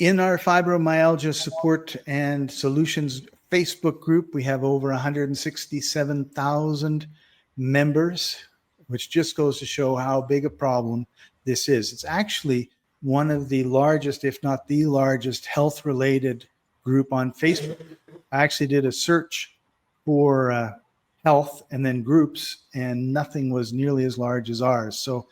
In our Fibromyalgia Support and Solutions Facebook group, we have over 167,000 members, which just goes to show how big a problem this is. It's actually one of the largest, if not the largest, health-related group on Facebook. I actually did a search for health and then groups, and nothing was nearly as large as ours. So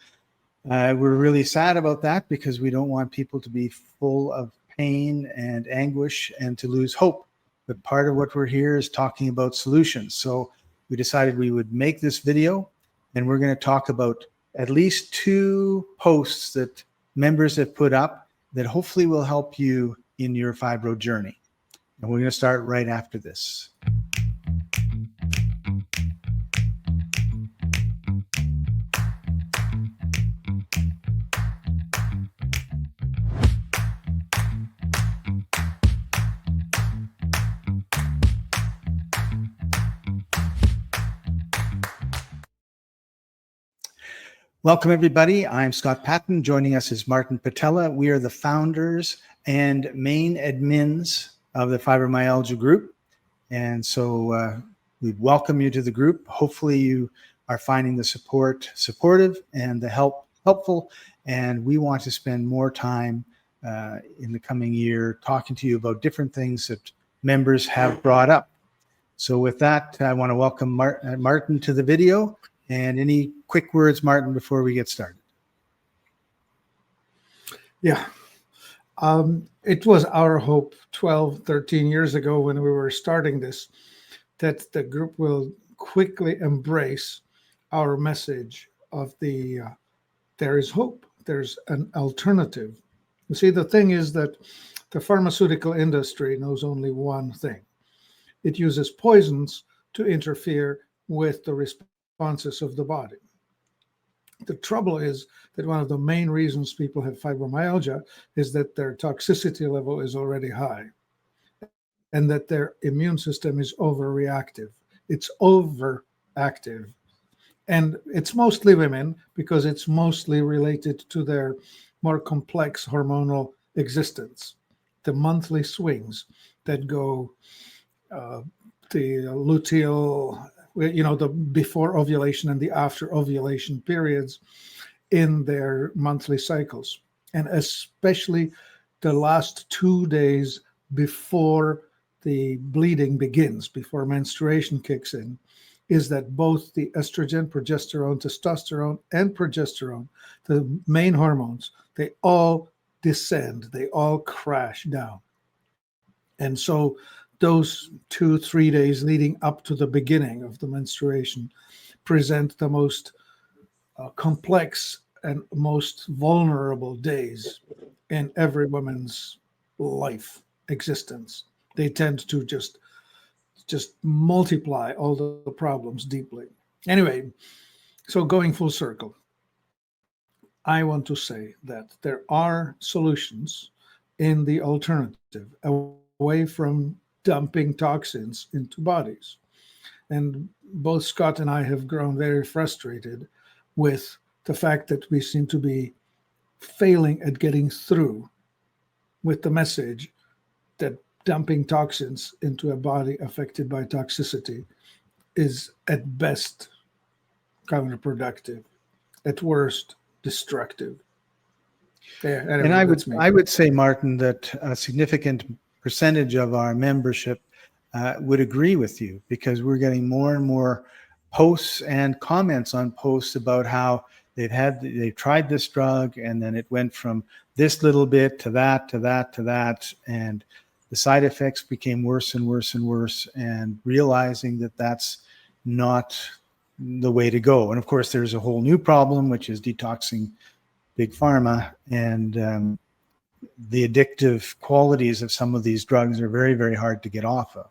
we're really sad about that because we don't want people to be full of pain and anguish and to lose hope. But part of what we're here is talking about solutions. So we decided we would make this video, and we're going to talk about at least 2 posts that members have put up that hopefully will help you in your fibro journey. And we're going to start right after this. Welcome, everybody. I'm Scott Patton. Joining us is Martin Patella. We are the founders and main admins of the Fibromyalgia group. And so we welcome you to the group. Hopefully you are finding the support supportive and the help helpful. And we want to spend more time in the coming year talking to you about different things that members have brought up. So with that, I want to welcome Martin to the video. And any quick words, Martin, before we get started? Yeah. It was our hope 12, 13 years ago when we were starting this, that the group will quickly embrace our message of there is hope. There's an alternative. You see, the thing is that the pharmaceutical industry knows only one thing. It uses poisons to interfere with the responses of the body. The trouble is that one of the main reasons people have fibromyalgia is that their toxicity level is already high and that their immune system is overreactive. It's overactive. And it's mostly women because it's mostly related to their more complex hormonal existence. The monthly swings that go the luteal, the before ovulation and the after ovulation periods in their monthly cycles. And especially the last 2 days before the bleeding begins, before menstruation kicks in, is that both the estrogen, progesterone, testosterone, and progesterone, the main hormones, they all descend, they all crash down. And so those 2-3 days leading up to the beginning of the menstruation present the most complex and most vulnerable days in every woman's life existence. They tend to just multiply all the problems deeply. Anyway, so going full circle, I want to say that there are solutions in the alternative away from dumping toxins into bodies. And both Scott and I have grown very frustrated with the fact that we seem to be failing at getting through with the message that dumping toxins into a body affected by toxicity is at best counterproductive, at worst destructive. Yeah, and I would say, Martin, that a significant percentage of our membership would agree with you, because we're getting more and more posts and comments on posts about how they've tried this drug and then it went from this little bit to that, and the side effects became worse and worse and worse, and realizing that that's not the way to go. And of course, there's a whole new problem, which is detoxing big pharma, and the addictive qualities of some of these drugs are very, very hard to get off of.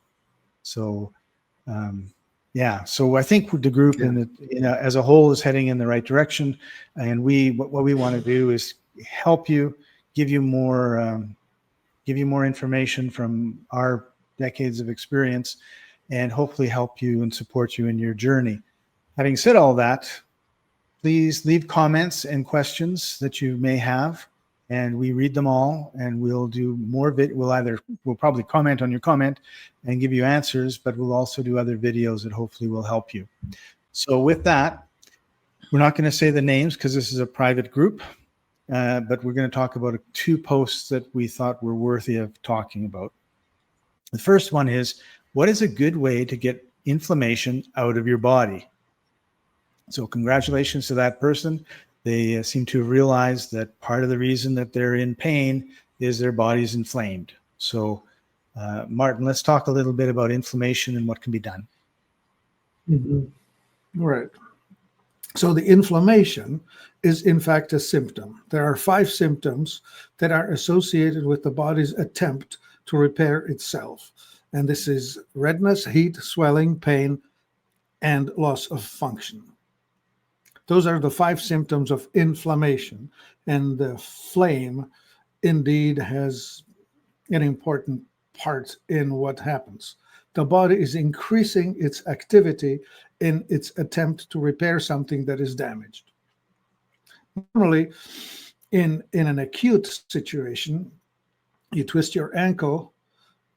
So, so I think the group as a whole is heading in the right direction. And what we want to do is help you, give you more information from our decades of experience, and hopefully help you and support you in your journey. Having said all that, please leave comments and questions that you may have, and we read them all, and we'll do more we'll probably comment on your comment and give you answers, but we'll also do other videos that hopefully will help you. So with that, we're not going to say the names because this is a private group, but we're going to talk about 2 posts that we thought were worthy of talking about. The first one is, what is a good way to get inflammation out of your body? So congratulations to that person. They seem to have realized that part of the reason that they're in pain is their body's inflamed. So, Martin, let's talk a little bit about inflammation and what can be done. Right. So the inflammation is in fact a symptom. There are 5 symptoms that are associated with the body's attempt to repair itself. And this is redness, heat, swelling, pain, and loss of function. Those are the 5 symptoms of inflammation. And the flame indeed has an important part in what happens. The body is increasing its activity in its attempt to repair something that is damaged. Normally, in an acute situation, you twist your ankle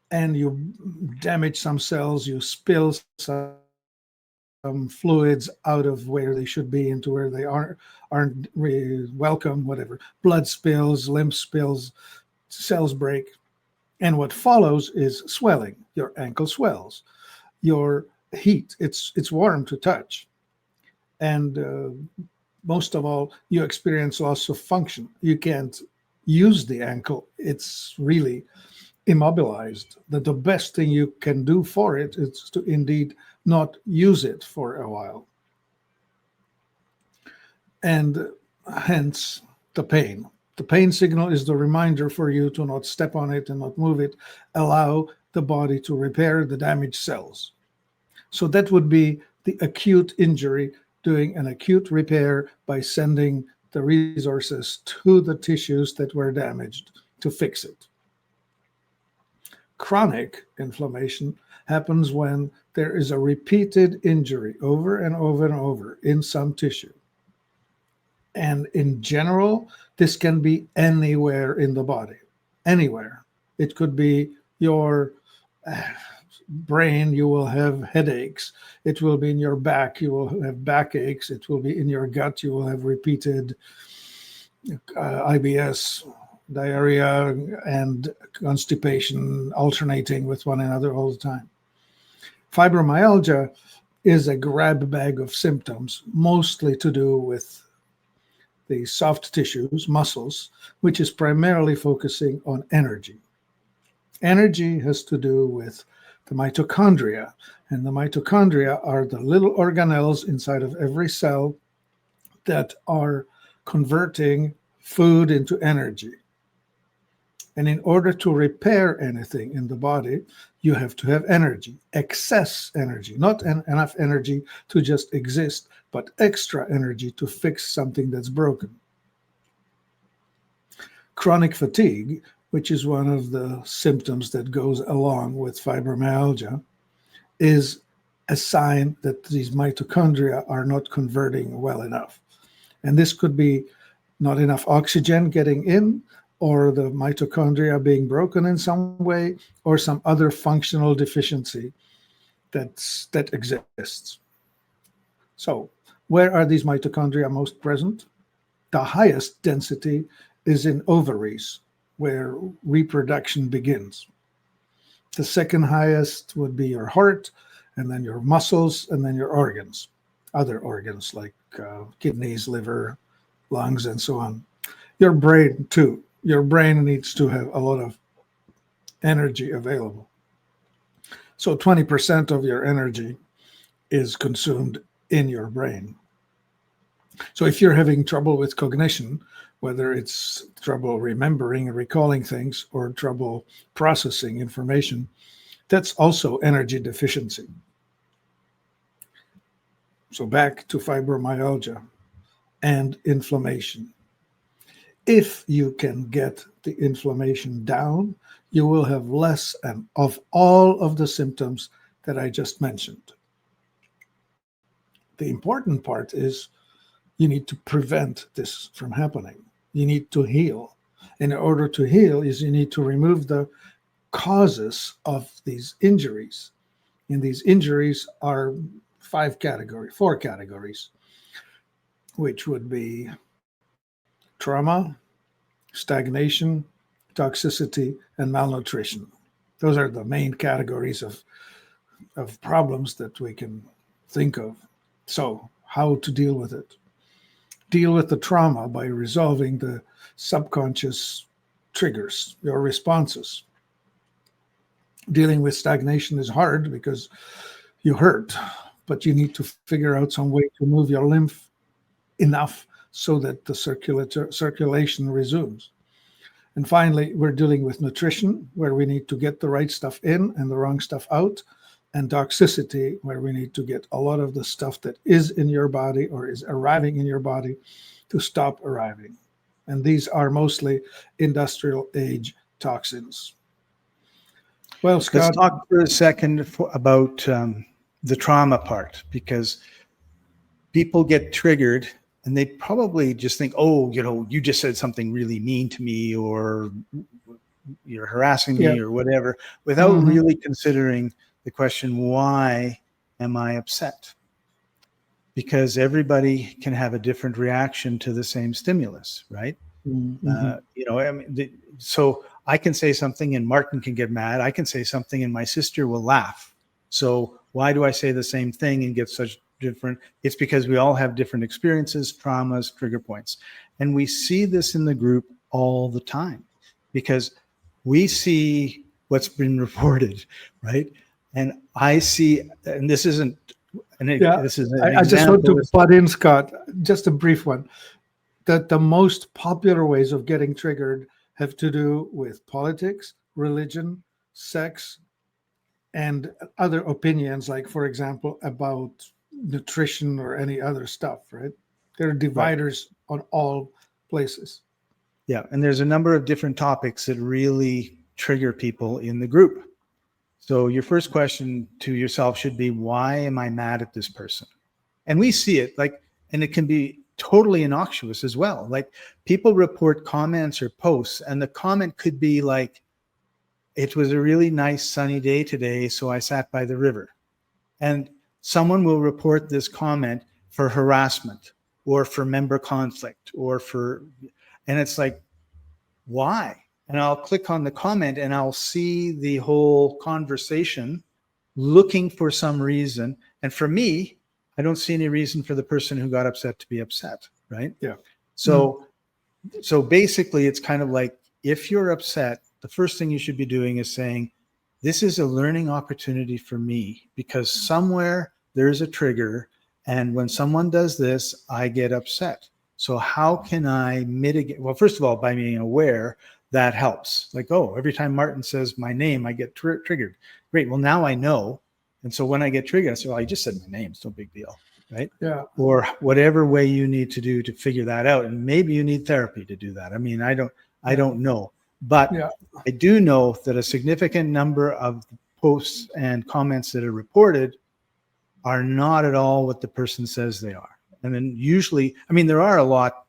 and you damage some cells, you spill some fluids out of where they should be into where they aren't really welcome, whatever. Blood spills, lymph spills, cells break. And what follows is swelling. Your ankle swells. Your heat, it's warm to touch. And most of all, you experience loss of function. You can't use the ankle. It's really immobilized. The best thing you can do for it is to indeed not use it for a while. And hence the pain. The pain signal is the reminder for you to not step on it and not move it. Allow the body to repair the damaged cells. So that would be the acute injury, doing an acute repair by sending the resources to the tissues that were damaged to fix it. Chronic inflammation happens when there is a repeated injury over and over and over in some tissue. And in general, this can be anywhere in the body, anywhere. It could be your brain, you will have headaches. It will be in your back, you will have backaches. It will be in your gut, you will have repeated IBS, diarrhea, and constipation alternating with one another all the time. Fibromyalgia is a grab bag of symptoms, mostly to do with the soft tissues, muscles, which is primarily focusing on energy. Energy has to do with the mitochondria, and the mitochondria are the little organelles inside of every cell that are converting food into energy. And in order to repair anything in the body, you have to have energy, excess energy, not enough energy to just exist, but extra energy to fix something that's broken. Chronic fatigue, which is one of the symptoms that goes along with fibromyalgia, is a sign that these mitochondria are not converting well enough. And this could be not enough oxygen getting in, or the mitochondria being broken in some way, or some other functional deficiency that exists. So where are these mitochondria most present? The highest density is in ovaries, where reproduction begins. The second highest would be your heart, and then your muscles, and then your organs, other organs like kidneys, liver, lungs, and so on. Your brain too. Your brain needs to have a lot of energy available. So 20% of your energy is consumed in your brain. So if you're having trouble with cognition, whether it's trouble remembering and recalling things or trouble processing information, that's also energy deficiency. So back to fibromyalgia and inflammation. If you can get the inflammation down, you will have less of all of the symptoms that I just mentioned. The important part is you need to prevent this from happening. You need to heal. in order to heal is you need to remove the causes of these injuries. And these injuries are four categories, which would be trauma, stagnation, toxicity, and malnutrition. Those are the main categories of problems that we can think of. So, how to deal with it? Deal with the trauma by resolving the subconscious triggers, your responses. Dealing with stagnation is hard because you hurt, but you need to figure out some way to move your lymph enough so that the circulation resumes. And finally, we're dealing with nutrition, where we need to get the right stuff in and the wrong stuff out, and toxicity, where we need to get a lot of the stuff that is in your body or is arriving in your body to stop arriving. And these are mostly industrial age toxins. Well, Scott, Let's talk for a second about the trauma part, because people get triggered and they probably just think, oh, you just said something really mean to me, or you're harassing me, or whatever, without really considering the question, why am I upset? Because everybody can have a different reaction to the same stimulus, right? So I can say something and Martin can get mad. I can say something and my sister will laugh. So why do I say the same thing and get such different? It's because we all have different experiences, traumas, trigger points. And we see this in the group all the time because we see what's been reported, right? And I see, and this isn't, this is an I just want to butt in, Scott, just a brief one. That the most popular ways of getting triggered have to do with politics, religion, sex, and other opinions, like, for example, about nutrition or any other stuff, right? There are dividers on all places. Yeah, and there's a number of different topics that really trigger people in the group. So your first question to yourself should be, why am I mad at this person? And we see it, and it can be totally innocuous as well. Like, people report comments or posts, and the comment could be like, it was a really nice sunny day today, so I sat by the river. And someone will report this comment for harassment or for member conflict and it's like, why? And I'll click on the comment and I'll see the whole conversation looking for some reason. And for me, I don't see any reason for the person who got upset to be upset, right? Yeah. So basically it's kind of like, if you're upset, the first thing you should be doing is saying, this is a learning opportunity for me, because somewhere there's a trigger, and when someone does this, I get upset. So how can I mitigate? Well, first of all, by being aware, that helps. Like, oh, every time Martin says my name, I get triggered. Great. Well, now I know. And so when I get triggered, I say, well, I just said my name. It's no big deal, right? Yeah. Or whatever way you need to do to figure that out. And maybe you need therapy to do that. I mean, I don't know. But I do know that a significant number of posts and comments that are reported are not at all what the person says they are. And then usually, I mean, there are a lot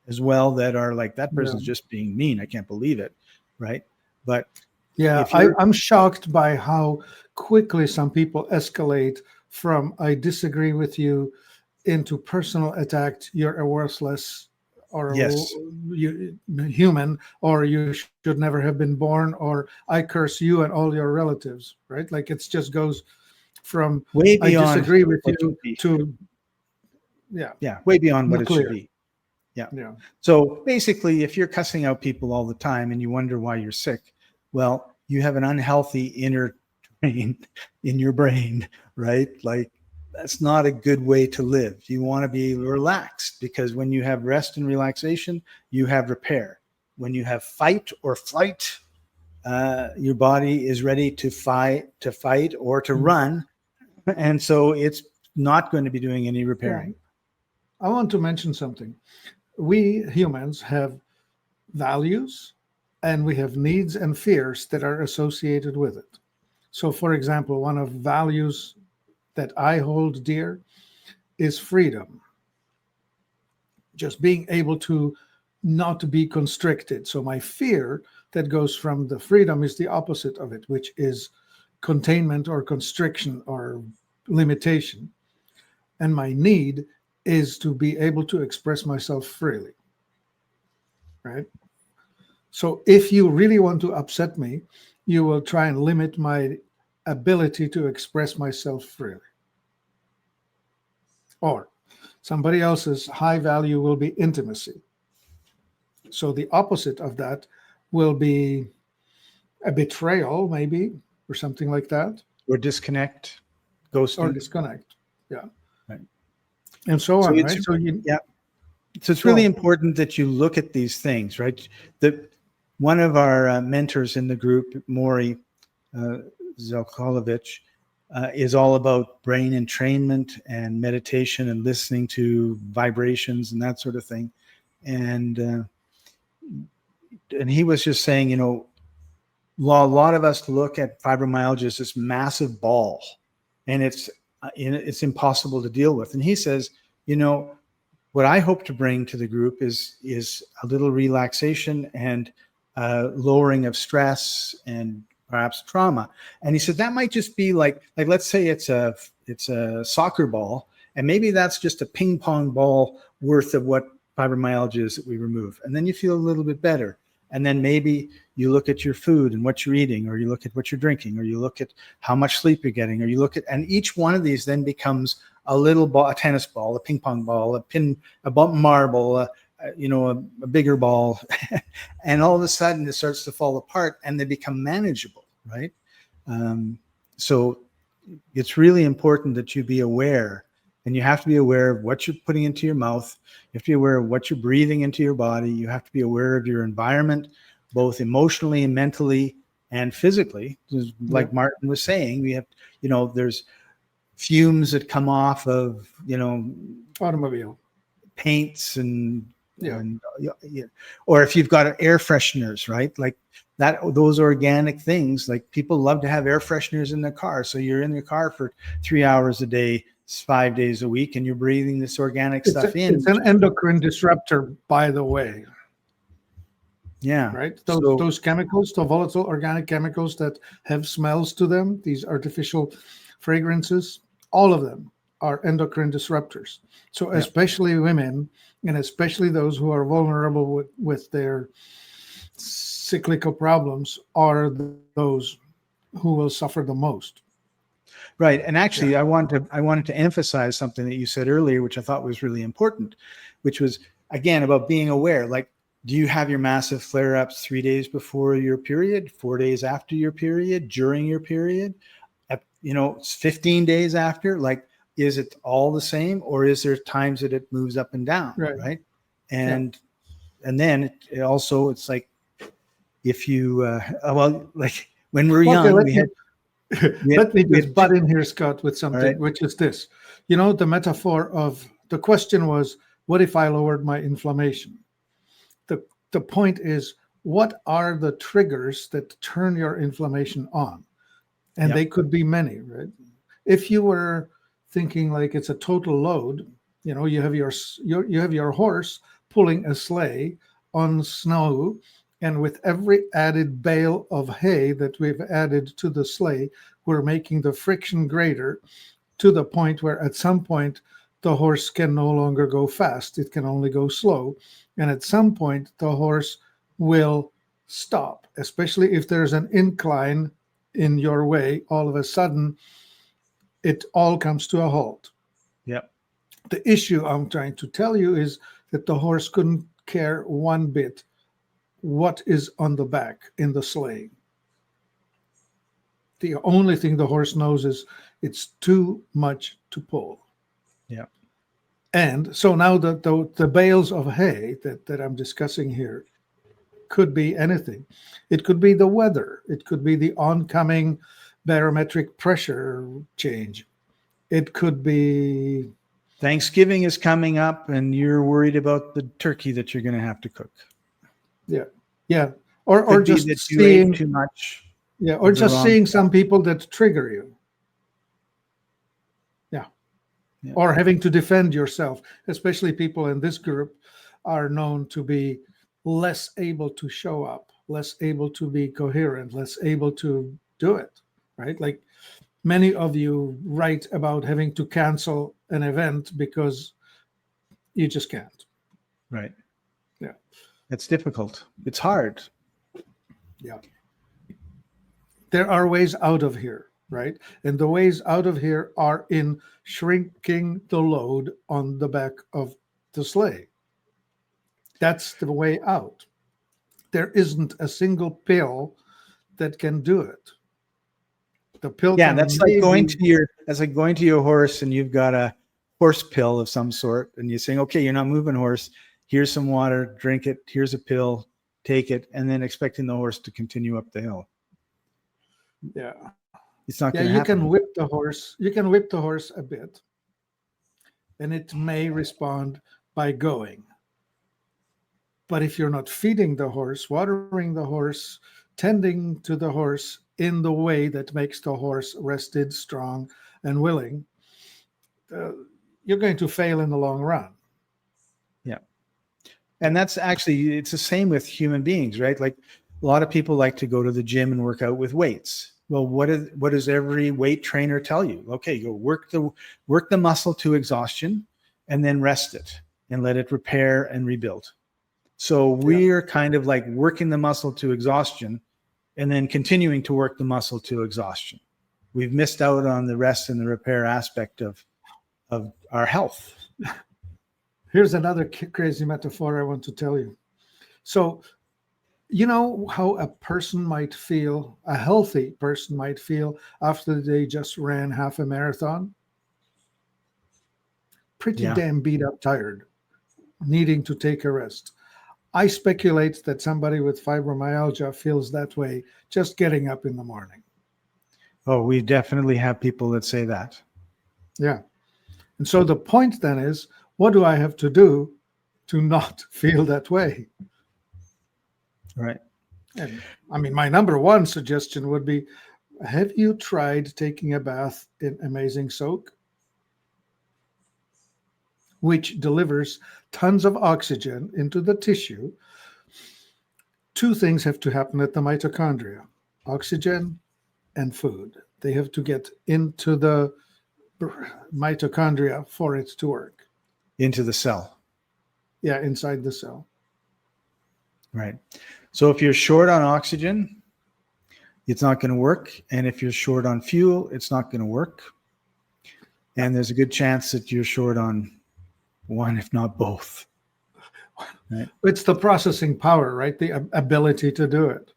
as well that are like, that person's just being mean. I can't believe it, right? But I'm shocked by how quickly some people escalate from "I disagree with you" into personal attack. You're a worthless or human, or you should never have been born, or I curse you and all your relatives, right? Like, it just goes from way beyond I disagree with you to way beyond what nuclear. It should be. Yeah. So basically, if you're cussing out people all the time and you wonder why you're sick, well, you have an unhealthy inner train in your brain, right? Like, that's not a good way to live. You want to be relaxed, because when you have rest and relaxation, you have repair. When you have fight or flight, your body is ready to fight or to run. And so it's not going to be doing any repairing. I want to mention something. We humans have values, and we have needs and fears that are associated with it. So, for example, one of values that I hold dear is freedom. Just being able to not to be constricted. So my fear that goes from the freedom is the opposite of it, which is containment or constriction or limitation. And my need is to be able to express myself freely, right? So if you really want to upset me, you will try and limit my ability to express myself freely. Or somebody else's high value will be intimacy. So the opposite of that will be a betrayal, maybe, or something like that. Or disconnect, ghosting. Or disconnect. Yeah. Right. And so on, right? So it's really important that you look at these things, right? One of our mentors in the group, Maury Zelkolovich, is all about brain entrainment and meditation and listening to vibrations and that sort of thing. And he was just saying, you know, a lot of us look at fibromyalgia as this massive ball, and it's impossible to deal with. And he says, you know, what I hope to bring to the group is a little relaxation and lowering of stress and perhaps trauma. And he said that might just be like let's say it's a soccer ball, and maybe that's just a ping pong ball worth of what fibromyalgia is that we remove, and then you feel a little bit better. And then maybe you look at your food and what you're eating, or you look at what you're drinking, or you look at how much sleep you're getting, or you look at, and each one of these then becomes a little ball, a tennis ball, a ping pong ball, a marble, a bigger ball. And all of a sudden it starts to fall apart and they become manageable, right? So it's really important that you be aware, and you have to be aware of what you're putting into your mouth. You have to be aware of what you're breathing into your body. You have to be aware of your environment, both emotionally and mentally and physically. Like Martin was saying, we have, there's fumes that come off of, automobile paints and or if you've got air fresheners, right? Like that, those organic things, like people love to have air fresheners in their car. So you're in your car for 3 hours a day, 5 days a week, and you're breathing this organic stuff in. It's an endocrine disruptor, by the way. Yeah. Right. Those chemicals, the volatile organic chemicals that have smells to them, these artificial fragrances, all of them are endocrine disruptors. So especially women, and especially those who are vulnerable with their cyclical problems, are those who will suffer the most. Right. And actually, I wanted to emphasize something that you said earlier, which I thought was really important, which was, again, about being aware. Like, do you have your massive flare-ups 3 days before your period, 4 days after your period, during your period, 15 days after? Like, is it all the same, or is there times that it moves up and down? Right. And then it also, it's like, if you, like when we're young, let me just butt in here, Scott, with something, which is this. The metaphor of the question was, what if I lowered my inflammation? The point is, what are the triggers that turn your inflammation on? And they could be many, right? If you were thinking like it's a total load, you have your horse pulling a sleigh on snow, and with every added bale of hay that we've added to the sleigh, we're making the friction greater to the point where at some point the horse can no longer go fast. It can only go slow. And at some point the horse will stop, especially if there's an incline in your way. All of a sudden, it all comes to a halt. Yep. The issue I'm trying to tell you is that the horse couldn't care one bit what is on the back in the sleigh. The only thing the horse knows is it's too much to pull. Yeah. And so now the bales of hay that I'm discussing here could be anything. It could be the weather. It could be the oncoming barometric pressure change. It could be Thanksgiving is coming up and you're worried about the turkey that you're going to have to cook. Yeah. Or just that you seeing ate too much. Yeah. Or just seeing some people that trigger you. Yeah. Or having to defend yourself, especially people in this group are known to be less able to show up, less able to be coherent, less able to do it, right? Like many of you write about having to cancel an event because you just can't. Right. Yeah. It's difficult. It's hard. Yeah. There are ways out of here, right? And the ways out of here are in shrinking the load on the back of the sleigh. That's the way out. There isn't a single pill that can do it. The pill Yeah, can that's like going to your horse, and you've got a horse pill of some sort, and you're saying, okay, you're not moving, horse. Here's some water, drink it. Here's a pill, take it, and then expecting the horse to continue up the hill. Yeah. It's not Yeah, going to you happen. can whip the horse. You can whip the horse a bit, and it may respond by going. But if you're not feeding the horse, watering the horse, tending to the horse in the way that makes the horse rested, strong, and willing, you're going to fail in the long run. Yeah. And that's actually, it's the same with human beings, right? Like a lot of people like to go to the gym and work out with weights. Well, what does every weight trainer tell you? Okay, go work the muscle to exhaustion and then rest it and let it repair and rebuild. So we're kind of like working the muscle to exhaustion and then continuing to work the muscle to exhaustion. We've missed out on the rest and the repair aspect of our health. Here's another crazy metaphor I want to tell you. So, you know how a healthy person might feel after they just ran half a marathon? Pretty damn beat up, tired, needing to take a rest. I speculate that somebody with fibromyalgia feels that way just getting up in the morning. Oh, we definitely have people that say that. Yeah. And so the point then is, what do I have to do to not feel that way? Right. And I mean, my number one suggestion would be, have you tried taking a bath in Amazing Soak, which delivers tons of oxygen into the tissue? Two things have to happen at the mitochondria: oxygen and food. They have to get into the mitochondria for it to work. Into the cell. Yeah, inside the cell. Right. So if you're short on oxygen, it's not going to work. And if you're short on fuel, it's not going to work. And there's a good chance that you're short on one, if not both. Right. It's the processing power, right? The ability to do it.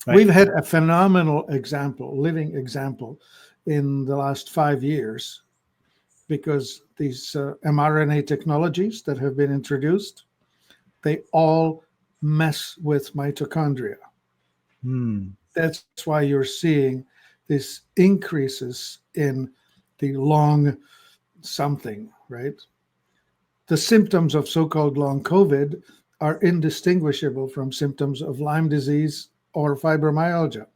Right. We've had a phenomenal living example in the last 5 years, because these mRNA technologies that have been introduced, they all mess with mitochondria. That's why you're seeing these increases in the long something, right? The symptoms of so-called long COVID are indistinguishable from symptoms of Lyme disease or fibromyalgia.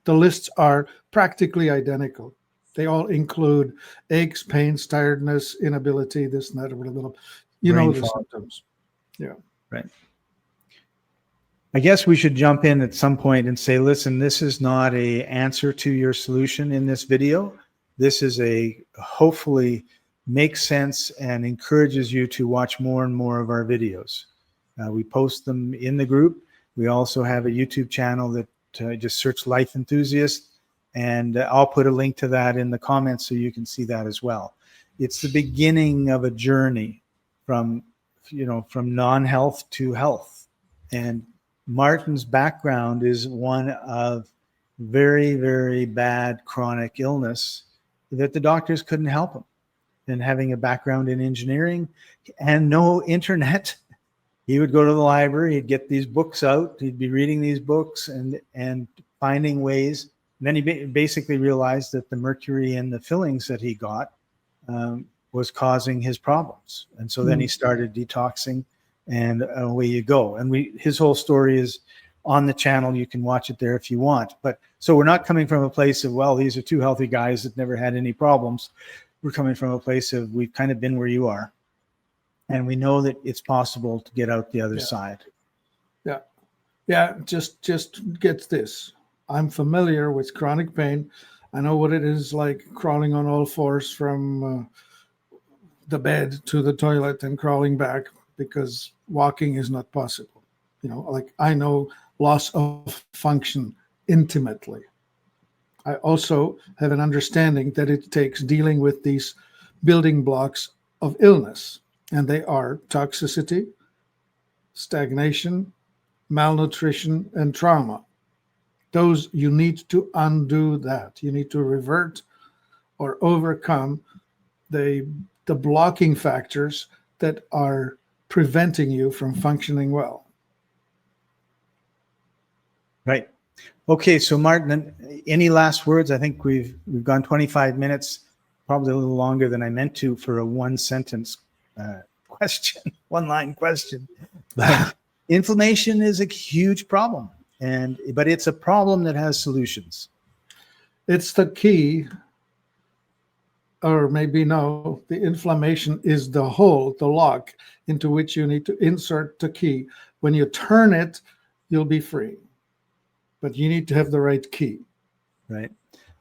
The lists are practically identical. They all include aches, pains, tiredness, inability, this and that, or little, you know, the symptoms. Yeah. Right. I guess we should jump in at some point and say, listen, this is not an answer to your solution in this video. This is hopefully makes sense and encourages you to watch more and more of our videos. We post them in the group. We also have a YouTube channel that just search Life Enthusiast, and I'll put a link to that in the comments so you can see that as well. It's the beginning of a journey from non-health to health. And Martin's background is one of very, very bad chronic illness that the doctors couldn't help him. And having a background in engineering and no internet, he would go to the library, he'd get these books out, he'd be reading these books and finding ways. And then he basically realized that the mercury in the fillings that he got was causing his problems. And so then he started detoxing, and away you go. And his whole story is on the channel. You can watch it there if you want. But so we're not coming from a place of, well, these are two healthy guys that never had any problems. We're coming from a place of, we've kind of been where you are. And we know that it's possible to get out the other side. Yeah, just get this. I'm familiar with chronic pain. I know what it is like crawling on all fours from the bed to the toilet and crawling back because walking is not possible. Like I know loss of function intimately. I also have an understanding that it takes dealing with these building blocks of illness, and they are toxicity, stagnation, malnutrition, and trauma. Those you need to undo that. You need to revert or overcome the blocking factors that are preventing you from functioning well. Right. Okay. So Martin, any last words? I think we've gone 25 minutes, probably a little longer than I meant to for a one sentence question, one line question. But inflammation is a huge problem, but it's a problem that has solutions. It's the key, or maybe no, the inflammation is the hole, the lock into which you need to insert the key. When you turn it, you'll be free. But you need to have the right key. Right.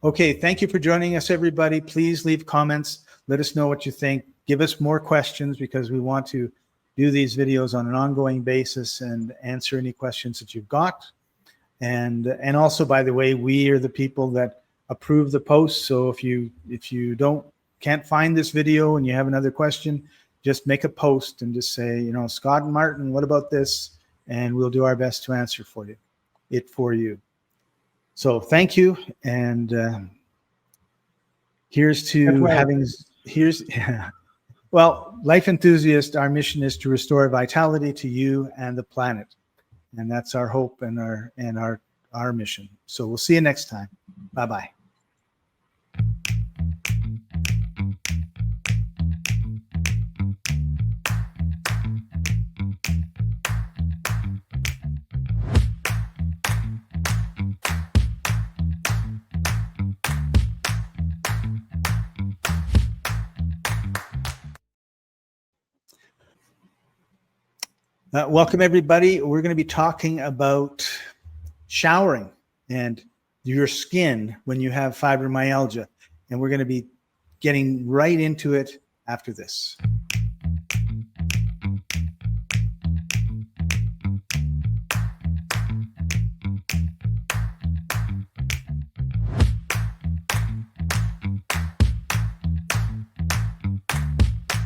Okay. Thank you for joining us, everybody. Please leave comments. Let us know what you think. Give us more questions because we want to do these videos on an ongoing basis and answer any questions that you've got. And also, by the way, we are the people that approve the posts. So if you can't find this video and you have another question, just make a post and just say, Scott and Martin, what about this? And we'll do our best to answer for you. So thank you. And well, Life Enthusiast, our mission is to restore vitality to you and the planet. And that's our hope and our mission. So we'll see you next time. Bye-bye. Welcome, everybody. We're going to be talking about showering and your skin when you have fibromyalgia. And we're going to be getting right into it after this.